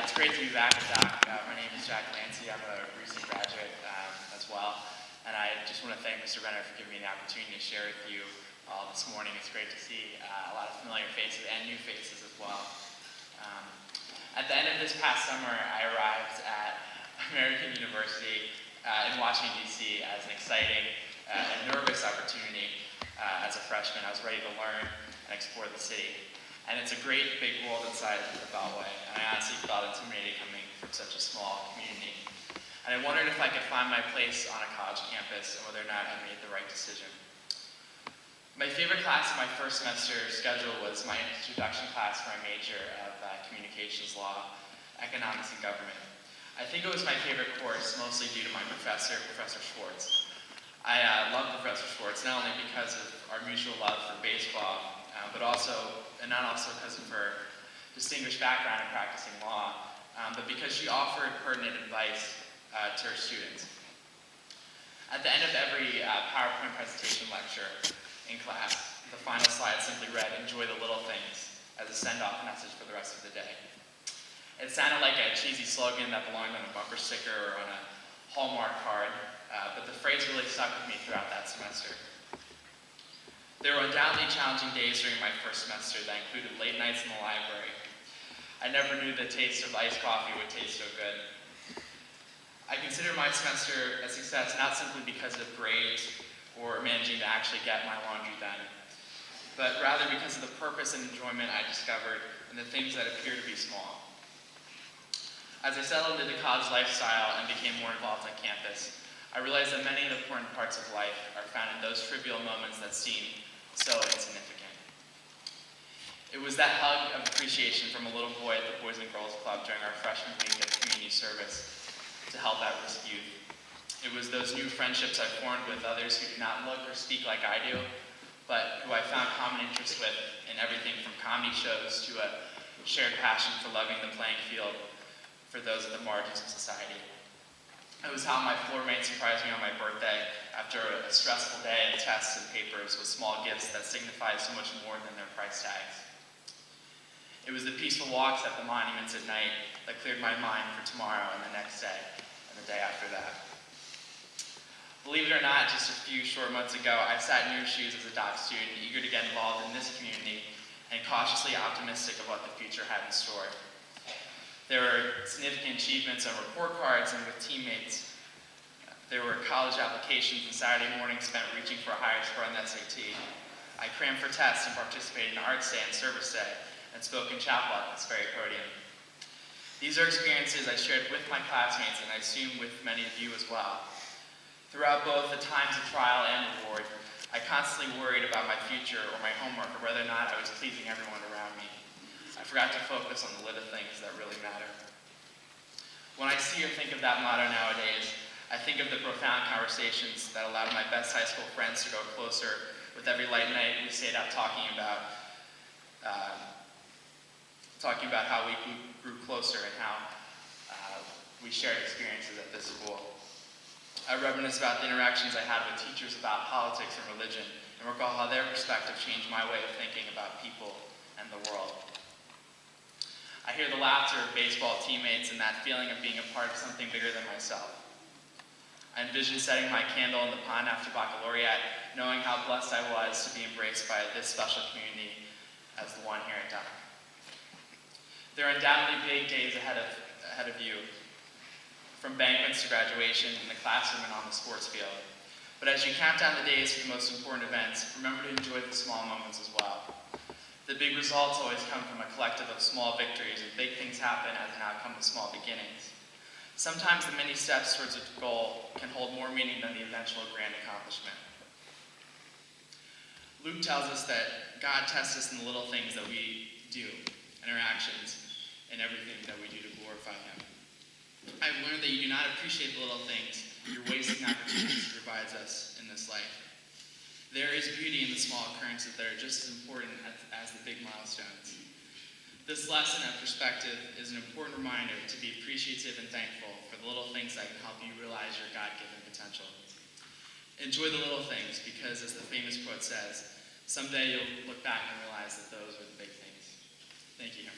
It's great to be back at Doc. My name is Glancey. I'm a recent graduate as well. And I just want to thank Mr. Renner for giving me the opportunity to share with you all this morning. It's great to see a lot of familiar faces and new faces as well. At the end of this past summer, I arrived at American University in Washington, D.C. as an exciting and nervous opportunity as a freshman. I was ready to learn and explore the city. And it's a great big world inside the Beltway. And I honestly felt intimidated coming from such a small community. And I wondered if I could find my place on a college campus and whether or not I made the right decision. My favorite class in my first semester schedule was my introduction class for my major of communications law, economics, and government. I think it was my favorite course, mostly due to my professor, Professor Schwartz. I love Professor Schwartz, not only because of our mutual love for baseball, but also because of her distinguished background in practicing law, but because she offered pertinent advice to her students. At the end of every PowerPoint presentation lecture in class, the final slide simply read, "Enjoy the little things," as a send-off message for the rest of the day. It sounded like a cheesy slogan that belonged on a bumper sticker or on a Hallmark card, but the phrase really stuck with me throughout that semester. There were undoubtedly challenging days during my first semester that included late nights in the library. I never knew the taste of iced coffee would taste so good. I consider my semester a success not simply because of grades or managing to actually get my laundry done, but rather because of the purpose and enjoyment I discovered in the things that appear to be small. As I settled into the college lifestyle and became more involved on campus, I realized that many of the important parts of life are found in those trivial moments that seem so insignificant. It was that hug of appreciation from a little boy at the Boys and Girls Club during our freshman week of community service to help at-risk youth. It was those new friendships I formed with others who do not look or speak like I do, but who I found common interests with in everything from comedy shows to a shared passion for loving the playing field for those at the margins of society. It was how my floor mate surprised me on my birthday after a stressful day of tests and papers with small gifts that signified so much more than their price tags. It was the peaceful walks at the monuments at night that cleared my mind for tomorrow and the next day and the day after that. Believe it or not, just a few short months ago, I sat in your shoes as a Doc student, eager to get involved in this community and cautiously optimistic of what the future had in store. There were significant achievements on report cards and with teammates. There were college applications and Saturday mornings spent reaching for a higher score on the SAT. I crammed for tests and participated in Arts Day and Service Day and spoke in chapel at this very podium. These are experiences I shared with my classmates and I assume with many of you as well. Throughout both the times of trial and reward, I constantly worried about my future or my homework or whether or not I was pleasing everyone around me. I forgot to focus on the little things that really matter. When I see or think of that motto nowadays, I think of the profound conversations that allowed my best high school friends to grow closer with every late night we stayed up talking about how we grew closer and how we shared experiences at this school. I reminisce about the interactions I had with teachers about politics and religion and recall how their perspective changed my way of thinking about people and the world. I hear the laughter of baseball teammates and that feeling of being a part of something bigger than myself. I envision setting my candle in the pond after baccalaureate, knowing how blessed I was to be embraced by this special community as the one here at Doc. There are undoubtedly big days ahead of you, from banquets to graduation, in the classroom and on the sports field. But as you count down the days for the most important events, remember to enjoy the small moments as well. The big results always come from a collective of small victories, and big things happen as an outcome of small beginnings. Sometimes the many steps towards a goal can hold more meaning than the eventual grand accomplishment. Luke tells us that God tests us in the little things that we do, and our actions, and everything that we do to glorify Him. I've learned that you do not appreciate the little things. You're wasting opportunities He provides us in this life. There is beauty in the small occurrences that are just as important as the big milestones. This lesson of perspective is an important reminder to be appreciative and thankful for the little things that can help you realize your God-given potential. Enjoy the little things because, as the famous quote says, someday you'll look back and realize that those are the big things. Thank you.